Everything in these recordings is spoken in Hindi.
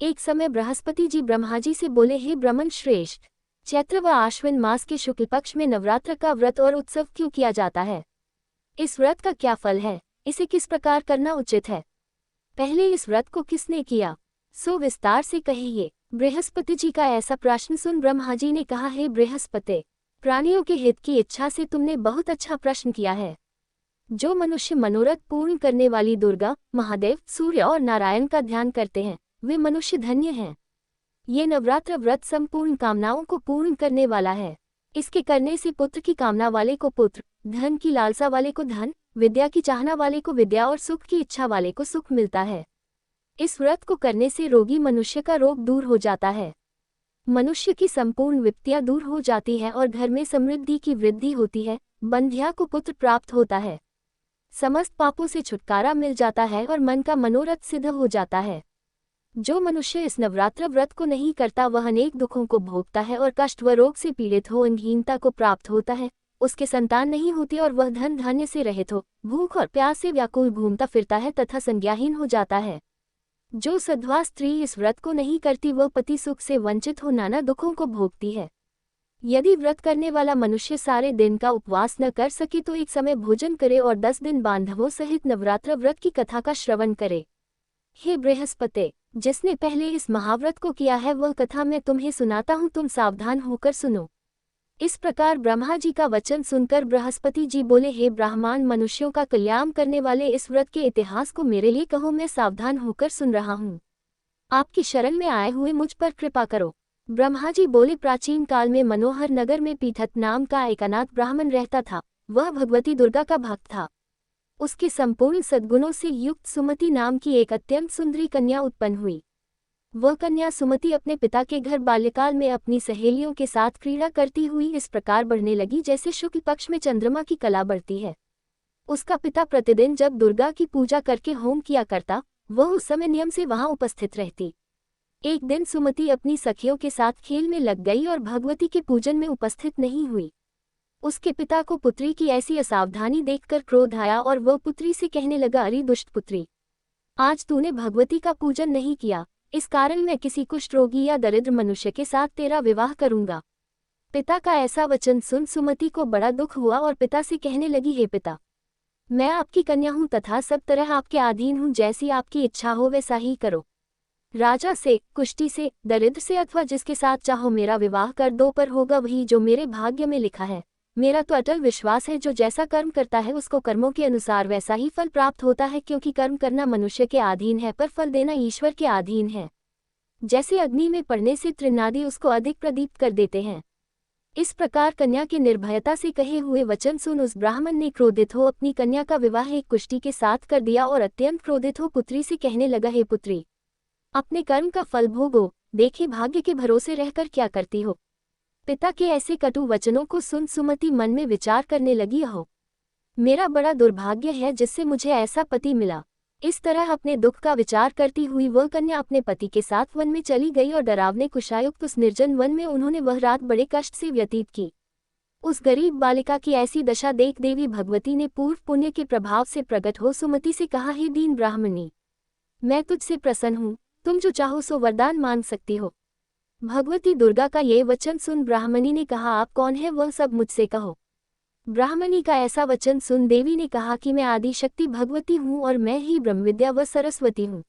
एक समय बृहस्पति जी ब्रह्मा जी से बोले, हे ब्रह्मन श्रेष्ठ, चैत्र व आश्विन मास के शुक्ल पक्ष में नवरात्र का व्रत और उत्सव क्यों किया जाता है? इस व्रत का क्या फल है? इसे किस प्रकार करना उचित है? पहले इस व्रत को किसने किया, सो विस्तार से कहिए। बृहस्पति जी का ऐसा प्रश्न सुन ब्रह्मा जी ने कहा, हे बृहस्पति, प्राणियों के हित की इच्छा से तुमने बहुत अच्छा प्रश्न किया है। जो मनुष्य मनोरथ पूर्ण करने वाली दुर्गा, महादेव, सूर्य और नारायण का ध्यान करते हैं, वे मनुष्य धन्य हैं। ये नवरात्र व्रत संपूर्ण कामनाओं को पूर्ण करने वाला है। इसके करने से पुत्र की कामना वाले को पुत्र, धन की लालसा वाले को धन, विद्या की चाहना वाले को विद्या और सुख की इच्छा वाले को सुख मिलता है। इस व्रत को करने से रोगी मनुष्य का रोग दूर हो जाता है, मनुष्य की संपूर्ण विपत्तियां दूर हो जाती है और घर में समृद्धि की वृद्धि होती है, बंध्या को पुत्र प्राप्त होता है, समस्त पापों से छुटकारा मिल जाता है और मन का मनोरथ सिद्ध हो जाता है। जो मनुष्य इस नवरात्र व्रत को नहीं करता वह अनेक दुखों को भोगता है और कष्ट व रोग से पीड़ित हो अंगहीनता को प्राप्त होता है, उसके संतान नहीं होती और वह धन धान्य से रहित हो, भूख और प्यास से व्याकुल घूमता फिरता है तथा संज्ञाहीन हो जाता है। जो सधवा स्त्री इस व्रत को नहीं करती वह पति सुख से वंचित हो नाना दुखों को भोगती है। यदि व्रत करने वाला मनुष्य सारे दिन का उपवास न कर सके तो एक समय भोजन करे और 10 दिन बांधवों सहित नवरात्र व्रत की कथा का श्रवण करे। हे बृहस्पति, जिसने पहले इस महाव्रत को किया है वह कथा मैं तुम्हें सुनाता हूँ, तुम सावधान होकर सुनो। इस प्रकार ब्रह्मा जी का वचन सुनकर बृहस्पति जी बोले, हे ब्राह्मण, मनुष्यों का कल्याण करने वाले इस व्रत के इतिहास को मेरे लिए कहो, मैं सावधान होकर सुन रहा हूँ। आपकी शरण में आए हुए मुझ पर कृपा करो। ब्रह्मा जी बोले, प्राचीन काल में मनोहर नगर में पीठत नाम का एक अनाथ ब्राह्मण रहता था। वह भगवती दुर्गा का भक्त था। उसके संपूर्ण सद्गुणों से युक्त सुमति नाम की एक अत्यंत सुंदरी कन्या उत्पन्न हुई। वह कन्या सुमति अपने पिता के घर बाल्यकाल में अपनी सहेलियों के साथ क्रीड़ा करती हुई इस प्रकार बढ़ने लगी जैसे शुक्ल पक्ष में चंद्रमा की कला बढ़ती है। उसका पिता प्रतिदिन जब दुर्गा की पूजा करके होम किया करता, वह उस समय नियम से वहां उपस्थित रहती। एक दिन सुमति अपनी सखियों के साथ खेल में लग गई और भगवती के पूजन में उपस्थित नहीं हुई। उसके पिता को पुत्री की ऐसी असावधानी देखकर क्रोध आया और वह पुत्री से कहने लगा, अरे दुष्ट पुत्री, आज तूने भगवती का पूजन नहीं किया, इस कारण मैं किसी कुष्ठ रोगी या दरिद्र मनुष्य के साथ तेरा विवाह करूंगा। पिता का ऐसा वचन सुन सुमति को बड़ा दुख हुआ और पिता से कहने लगी, हे पिता, मैं आपकी कन्या हूं तथा सब तरह आपके अधीन हूं, जैसी आपकी इच्छा हो वैसा ही करो। राजा से, कुष्ठी से, दरिद्र से अथवा जिसके साथ चाहो मेरा विवाह कर दो, पर होगा वही जो मेरे भाग्य में लिखा है। मेरा तो अटल विश्वास है जो जैसा कर्म करता है उसको कर्मों के अनुसार वैसा ही फल प्राप्त होता है, क्योंकि कर्म करना मनुष्य के अधीन है पर फल देना ईश्वर के अधीन है। जैसे अग्नि में पड़ने से तृणादि उसको अधिक प्रदीप्त कर देते हैं। इस प्रकार कन्या के निर्भयता से कहे हुए वचन सुन उस ब्राह्मण ने क्रोधित हो अपनी कन्या का विवाह एक कुष्ठी के साथ कर दिया और अत्यंत क्रोधित हो पुत्री से कहने लगा, हे पुत्री, अपने कर्म का फल भोगो, देखे भाग्य के भरोसे रहकर क्या करती हो। पिता के ऐसे कटु वचनों को सुन सुमति मन में विचार करने लगी, हो मेरा बड़ा दुर्भाग्य है जिससे मुझे ऐसा पति मिला। इस तरह अपने दुख का विचार करती हुई वह कन्या अपने पति के साथ वन में चली गई और डरावने कुशायुक्त उस निर्जन वन में उन्होंने वह रात बड़े कष्ट से व्यतीत की। उस गरीब बालिका की ऐसी दशा देख देवी भगवती ने पूर्व पुण्य के प्रभाव से प्रकट हो सुमति से कहा, हे दीन ब्राह्मणी, मैं तुझसे प्रसन्न हूँ, तुम जो चाहो सो वरदान मांग सकती हो। भगवती दुर्गा का ये वचन सुन ब्राह्मणी ने कहा, आप कौन है वह सब मुझसे कहो। ब्राह्मणी का ऐसा वचन सुन देवी ने कहा कि मैं आदि शक्ति भगवती हूँ और मैं ही ब्रह्मविद्या व सरस्वती हूँ।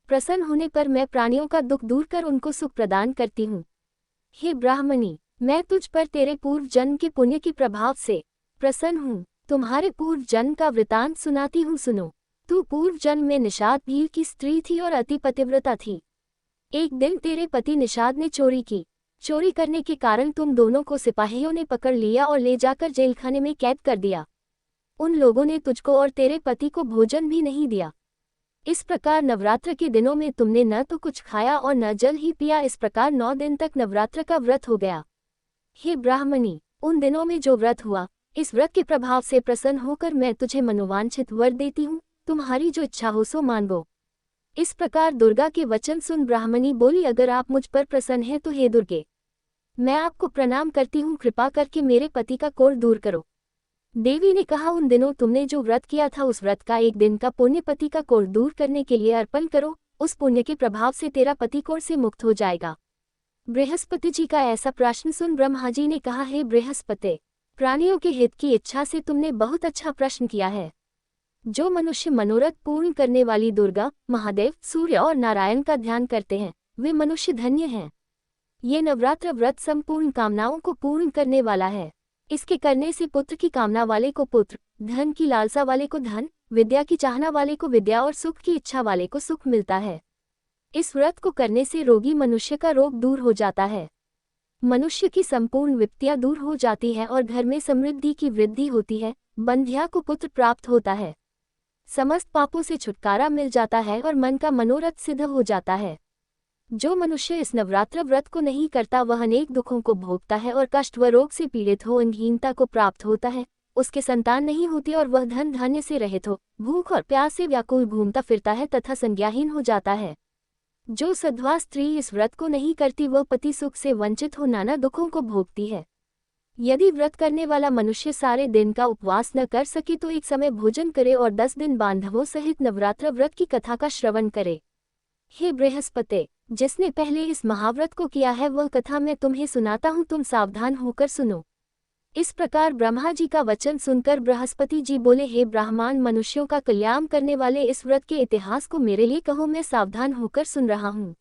प्रसन्न होने पर मैं प्राणियों का दुख दूर कर उनको सुख प्रदान करती हूँ। हे ब्राह्मणी, मैं तुझ पर तेरे पूर्व जन्म के पुण्य के प्रभाव से प्रसन्न हूँ। तुम्हारे पूर्व जन्म का वृतांत सुनाती हूँ, सुनो। तू पूर्व जन्म में निषाद भील की स्त्री थी और अति पतिव्रता थी। एक दिन तेरे पति निषाद ने चोरी की। चोरी करने के कारण तुम दोनों को सिपाहियों ने पकड़ लिया और ले जाकर जेलखाने में कैद कर दिया। उन लोगों ने तुझको और तेरे पति को भोजन भी नहीं दिया। इस प्रकार नवरात्र के दिनों में तुमने न तो कुछ खाया और न जल ही पिया। इस प्रकार 9 दिन तक नवरात्र का व्रत हो गया। हे ब्राह्मणी, उन दिनों में जो व्रत हुआ, इस व्रत के प्रभाव से प्रसन्न होकर मैं तुझे मनोवांछित वर देती हूँ, तुम्हारी जो इच्छा हो सो मांगो। इस प्रकार दुर्गा के वचन सुन ब्राह्मणी बोली, अगर आप मुझ पर प्रसन्न हैं तो हे दुर्गे, मैं आपको प्रणाम करती हूँ, कृपा करके मेरे पति का कोढ़ दूर करो। देवी ने कहा, उन दिनों तुमने जो व्रत किया था उस व्रत का एक दिन का पुण्य पति का कोढ़ दूर करने के लिए अर्पण करो। उस पुण्य के प्रभाव से तेरा पति कोढ़ से मुक्त हो जाएगा। बृहस्पति जी का ऐसा प्रश्न सुन ब्रह्मा जी ने कहा, हे बृहस्पति, प्राणियों के हित की इच्छा से तुमने बहुत अच्छा प्रश्न किया है। जो मनुष्य मनोरथ पूर्ण करने वाली दुर्गा, महादेव, सूर्य और नारायण का ध्यान करते हैं, वे मनुष्य धन्य हैं। ये नवरात्र व्रत संपूर्ण कामनाओं को पूर्ण करने वाला है। इसके करने से पुत्र की कामना वाले को पुत्र, धन की लालसा वाले को धन, विद्या की चाहना वाले को विद्या और सुख की इच्छा वाले को सुख मिलता है। इस व्रत को करने से रोगी मनुष्य का रोग दूर हो जाता है, मनुष्य की संपूर्ण विपत्तियां दूर हो जाती है और घर में समृद्धि की वृद्धि होती है। बंध्या को पुत्र प्राप्त होता है, समस्त पापों से छुटकारा मिल जाता है और मन का मनोरथ सिद्ध हो जाता है। जो मनुष्य इस नवरात्र व्रत को नहीं करता वह अनेक दुखों को भोगता है और कष्ट व रोग से पीड़ित हो, अंगहीनता को प्राप्त होता है, उसके संतान नहीं होती और वह धन धान्य से रहित हो, भूख और प्यास से व्याकुल घूमता फिरता है तथा संज्ञाहीन हो जाता है। जो सद्वा स्त्री इस व्रत को नहीं करती वह पति सुख से वंचित हो नाना दुखों को भोगती है। यदि व्रत करने वाला मनुष्य सारे दिन का उपवास न कर सके तो एक समय भोजन करे और 10 दिन बांधवों सहित नवरात्र व्रत की कथा का श्रवण करे। हे बृहस्पति, जिसने पहले इस महाव्रत को किया है वह कथा मैं तुम्हें सुनाता हूँ, तुम सावधान होकर सुनो। इस प्रकार ब्रह्मा जी का वचन सुनकर बृहस्पति जी बोले, हे ब्राह्मण, मनुष्यों का कल्याण करने वाले इस व्रत के इतिहास को मेरे लिए कहो, मैं सावधान होकर सुन रहा हूँ।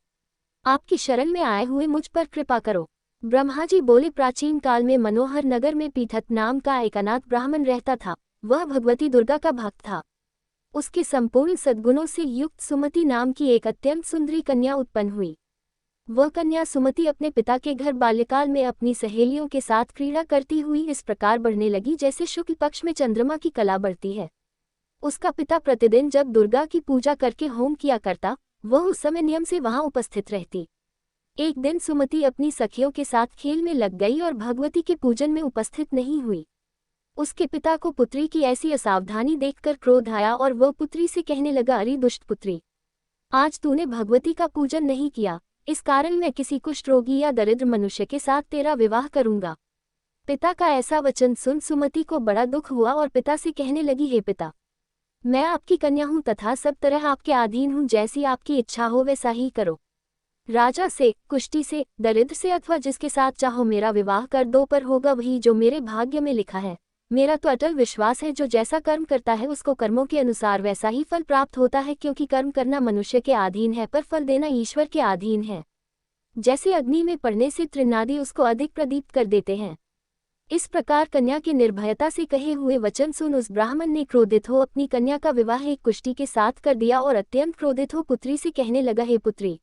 आपकी शरण में आए हुए मुझ पर कृपा करो। ब्रह्मा जी बोले, प्राचीन काल में मनोहर नगर में पीठत नाम का एक अनाथ ब्राह्मण रहता था। वह भगवती दुर्गा का भक्त था। उसके संपूर्ण सद्गुणों से युक्त सुमति नाम की एक अत्यंत सुंदरी कन्या उत्पन्न हुई। वह कन्या सुमति अपने पिता के घर बाल्यकाल में अपनी सहेलियों के साथ क्रीड़ा करती हुई इस प्रकार बढ़ने लगी जैसे शुक्ल पक्ष में चंद्रमा की कला बढ़ती है। उसका पिता प्रतिदिन जब दुर्गा की पूजा करके होम किया करता, वह उस समय नियम से वहां उपस्थित रहती। एक दिन सुमति अपनी सखियों के साथ खेल में लग गई और भगवती के पूजन में उपस्थित नहीं हुई। उसके पिता को पुत्री की ऐसी असावधानी देखकर क्रोध आया और वह पुत्री से कहने लगा, अरे दुष्ट पुत्री, आज तूने भगवती का पूजन नहीं किया, इस कारण मैं किसी कुष्ठ रोगी या दरिद्र मनुष्य के साथ तेरा विवाह करूंगा। पिता का ऐसा वचन सुन सुमति को बड़ा दुख हुआ और पिता से कहने लगी, हे पिता, मैं आपकी कन्या हूं तथा सब तरह आपके अधीन हूं, जैसी आपकी इच्छा हो वैसा ही करो। राजा से, कुष्ठी से, दरिद्र से अथवा जिसके साथ चाहो मेरा विवाह कर दो, पर होगा वही जो मेरे भाग्य में लिखा है। मेरा तो अटल विश्वास है जो जैसा कर्म करता है उसको कर्मों के अनुसार वैसा ही फल प्राप्त होता है, क्योंकि कर्म करना मनुष्य के अधीन है पर फल देना ईश्वर के अधीन है। जैसे अग्नि में पड़ने से तृणादि उसको अधिक प्रदीप्त कर देते हैं, इस प्रकार कन्या के निर्भयता से कहे हुए वचन सुन उस ब्राह्मण ने क्रोधित हो अपनी कन्या का विवाह एक कुष्ठी के साथ कर दिया और अत्यंत क्रोधित हो पुत्री से कहने लगा, हे पुत्री,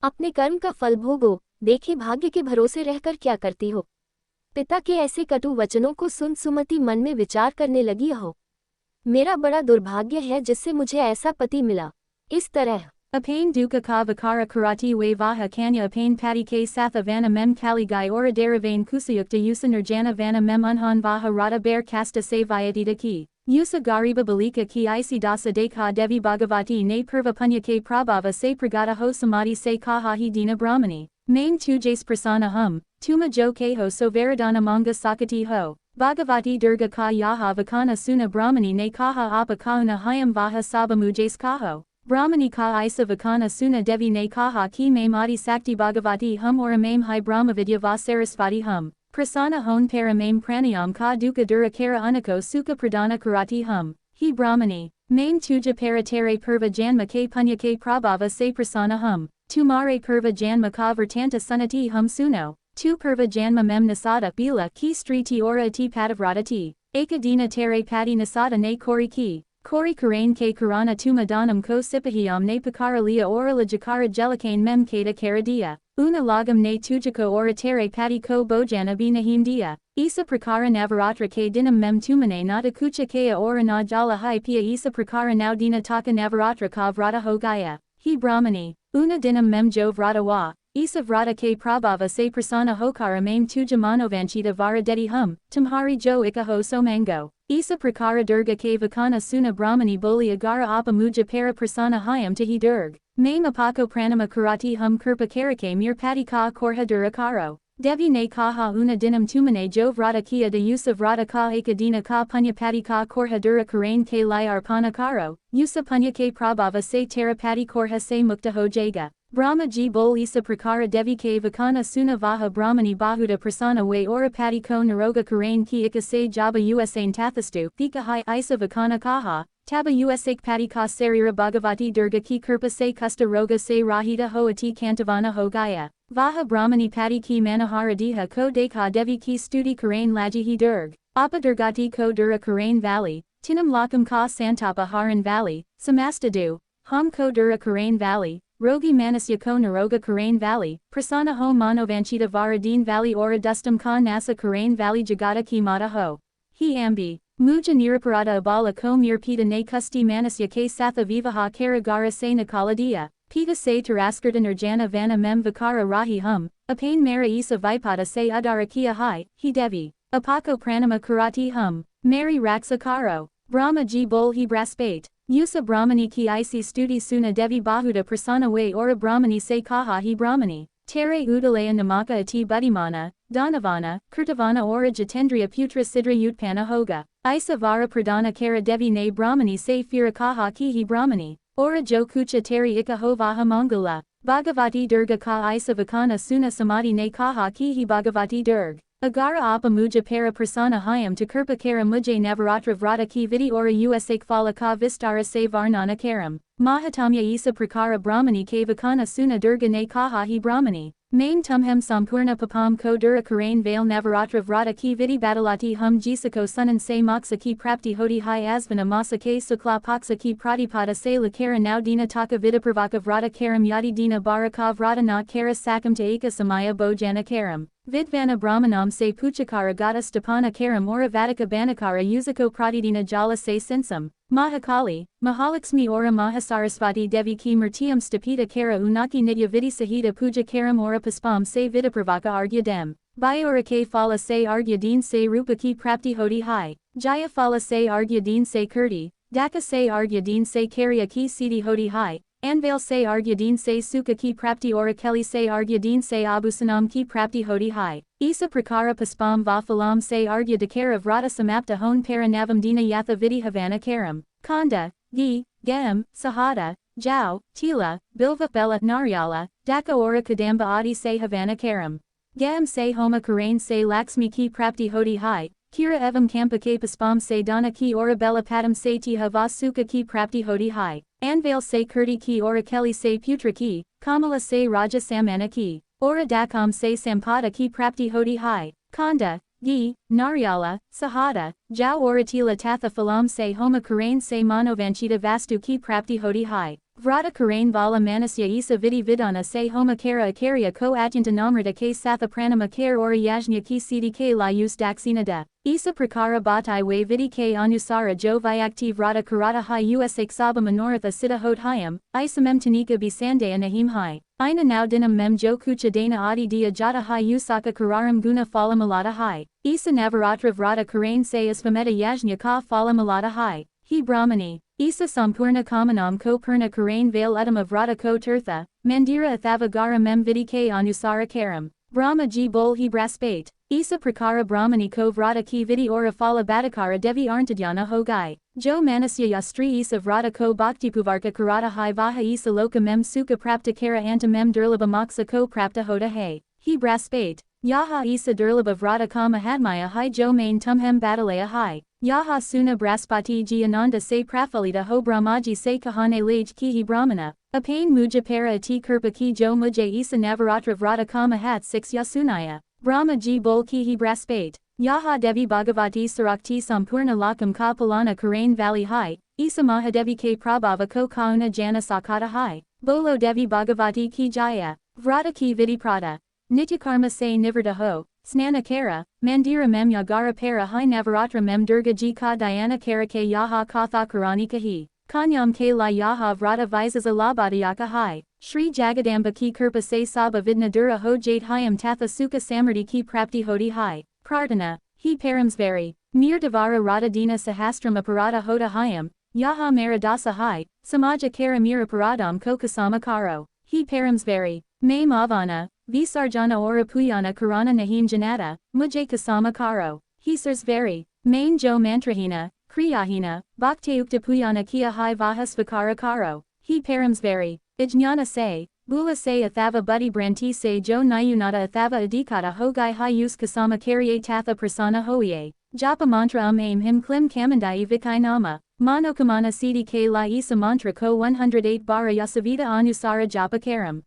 अपने कर्म का फल भोगो, देखे भाग्य के भरोसे रहकर क्या करती हो। पिता के ऐसे कटु वचनों को सुन सुमति मन में विचार करने लगी, हो मेरा बड़ा दुर्भाग्य है जिससे मुझे ऐसा पति मिला। इस तरह Apain duka ka vakara karati we vaha kanya apain pati ke satha vana mem kali gai ora deravane kusayukta yusa nirjana vana mem unhan vaha rata bear kasta se vyadita ki. Yusa gariba balika ki isi dasa de ka devi bhagavati ne purva punya ke prabhava se pragata ho samadhi se kahahi dina brahmani. Main tujas prasana hum, tuma jo ke ho so varadana manga sakati ho. Bhagavati durga ka yaha vakana suna brahmani ne kaha apa kauna hyam vaha sabamujas kaho. Brahmani ka isa vakana suna devi ne kaha ki maim adi sakti bhagavati hum or maim hi brahmavidya va sarasvati hum. Prasana hon para maim pranayam ka duka dura kara unako sukha pradana karati hum. He brahmani. Maim tuja para tere purva janma ke punya ke prabhava se prasana hum. Tumare purva janma ka vertanta sunati hum suno. Tu purva janma mem nasada bila ki striti ora ati padavrata ekadina tere pati nasada ne kori ki. Kori karain ke karana tumadanam ko sipahiyam ne pakara liya orala jakara jelakane mem keda karadia. Una lagam ne tujako ora tere pati ko bojana binahindia. Isa prakara navaratra ke dinam mem tumane nada kucha kea ora na jala hai pia isa prakara now dina taka navaratra ka vrata hogaya. He brahmani. Una dinam mem jo vrata wa. Isa vrata ke prabhava se prasana hokara maim tuja manovanchita varadeti hum, tumhari jo ikaho so mango. Isa prakara durga ke vakana suna brahmani boli agara apa muja para prasana hyam tahi durg. Maim apako pranama karati hum kirpa karake mir pati ka korha durakaro. Devi ne kaha una dinam tumane jo vrata kia de Yusa vrata ka ekadina ka punya pati ka korha dura karain ke lai arpana karo, Yusa punya ke prabhava se tera pati korha se mukta ho jaga. Brahma ji bol isa prakara devi ke vakana suna vaha brahmani bahuda prasana way ora pati ko naroga karain ki ikase jaba usain tathastu thika hai isa vakana kaha, taba usak pati ka sarira bhagavati durga ki kirpa se kusta roga se rahita hoati kantavana ho gaya. Vaha brahmani pati ki manoharadiha ko dekha devi ki studi karain lajihi durg, apa durgati ko dura karain valley, tinam lakam ka santapa haran valley, samastadu, hum ko dura karain valley. Rogi Manasya ko Naroga Karain Valley, Prasana ho Manovanchita Varadin Valley ora Dustam ka Nasa Karain Valley Jagata ki Mata ho. He ambi, Muja Niraparada Abala ko Mirpita ne Kusti Manasya ke Satha Vivaha Karagara se Nakaladia, Pita se Taraskarta Nirjana Vana Mem Vikara Rahi hum, Apain Mara Isa Vipata se Udarakia hai, He Devi, Apako Pranama Karati hum, Mary Raksa Karo, Brahma ji bol he braspate. Yusa Brahmani ki isi studi suna devi bahuda prasana way ora Brahmani se kaha hi Brahmani, tere udalaya namaka ati buddhimana, Dhanavana, Kirtavana ora Jatendriya putra sidra utpana hoga, Isa vara pradana kara devi ne Brahmani se fira kaha ki hi Brahmani, ora jo kucha teri ika hovaha mangala, Bhagavati durga ka Isa vakana suna samadhi ne kaha ki hi Bhagavati durg. Agara apa muja para prasana hyam to kirpa kara mujay navaratra vrata ki vidi ora usak phala ka vistara se varnana karam. Mahatamya isa prakara brahmani ke vakana suna durga ne kaha hi brahmani. Main tumhem sampurna papam ko dura karain vale navaratra vrata ki vidi badalati hum jisako sunan se moksa ki prapti hoti hai asvana masa ke sukla paksa ki pratipada se lakara now dina taka vidapravaka vrata karam yadi dina baraka vrata na kara sakam te eka samaya bojana karam. Vidvana Brahmanam se Puchakara Gata Stapana Karam ora Vatika Banakara Yuzako Pratidina Jala se Sinsam, Mahakali, Mahalakshmi ora Mahasarasvati Devi ki Murtiam Stapita Kara Unaki Nidya Vidi Sahita Puja Karam ora Paspam se Vidapravaka Argya Dem, Bayora ke Phala se Argya Deen se Rupa ki Prapti Hoti Hai, Jaya Phala se Argya Deen se Kirti, Daka se Argya Deen se Karya ki Siddhi Hoti Hai. Anvale se Argyadeen se Sukha ki Prapti ora Kelly se Argyadeen se Abusanam ki Prapti Hoti Hai. Isa Prakara Paspam Vafalam se Argya Dakara Vrata Samapta Hon Paranavam Dina Yatha Vidi Havana Karam. Kanda, Gi, Gem, Sahada, Jau, Tila, Bilva Bella Naryala, Daka ora Kadamba Adi se Havana Karam. Gam se Homa Karain se Laxmi ki Prapti Hoti Hai. Kira evam kampa ke paspam se dana ki ora bella padam se tiha vasuka ki prapti hoti hai. Anvale se kirti ki ora kelly se putra ki, Kamala se raja samana ki, ora dakam se sampada ki prapti hoti hai. Kanda, Gi, Naryala, Sahada, Jau ora tila tatha phalam se homa karain se manovanchita vastu ki prapti hoti hai. Vrata karain vala manasya isa vidi vidana se homa kara akarya ko adyanta namrita ke satha pranama kare ora yajna ki siddhi ke la yus daksina Isa prakara batai we vidi ke anusara jo vyakti vrata karata hai usak saba manoratha siddha hot hyam, isa mem tanika bisandaya nahim hai. Ina now dinam mem jo kucha dana adi dia jata hai usaka kararam guna phala malata hai. Isa navaratra vrata karain se asvameta yajna ka phala malata hai. He Brahmani. Isa sampurna kamanam ko purna karain vale udama vrata ko tirtha, mandira athavagara mem vidi ke anusara karam. Brahma ji bol he braspate. Isa prakara brahmani ko vrata ki vidi ora phala badakara devi arntadyana hogai. Jo manasya yastri isa vrata ko bhaktipuvarka karata hai vaha isa loka mem sukha prapta kara anta mem durlabha moksa ko prapta hota hai. He braspate. Yaha isa durlabha vrata ka mahatmaya hai jo main tumhem badalaya hai. Yaha suna braspati ji ananda se prafalita ho brahmaji se kahane laj ki hi brahmana. Apain muja para ati kirpa ki jo mujay isa navaratra vrata ka mahat 6 yasunaya. Brahma ji bol ki hi braspate. Yaha Devi Bhagavati Sarakti Sampurna Lakam ka Palana Karain Valley Hai, Isa Mahadevi ke Prabhava ko Kauna Jana Sakata Hai, Bolo Devi Bhagavati ki Jaya, Vrata ki Vidi Prada, Nityakarma se Nivrta ho, Snana Kara, Mandira mem Yagara para Hai Navaratra mem Durga ji ka Dhyana Kara ke Yaha Katha Karani kahi. Kanyam ke la yaha vrata visas alabadiyaka hai. Shri Jagadamba ki kirpa se saba vidna dura ho jade hyam tatha sukha samriti ki prapti hoti hai. Prarthana, he paramsvari. Mir devara rata dina sahastram aparata hota hyam, yaha maradasa hai, samaja kara mira paradam ko kasama karo. He paramsvari. May mavana, Visarjana ora puyana karana nahim janata, mujay kasama karo. Hisars vary. Main jo mantrahina, kriyahina, bhaktiukta puyana kia hai vahasvakara karo. He params vary. Ijnana say, bula say athava buddhi branti say jo nayunata athava adikata hogai hai use kasama karye tatha prasana hoye. Japa mantra aim him klim kamandai vikai nama. Manokamana cdk la isa mantra ko 108 bara yasavita anusara japa karam.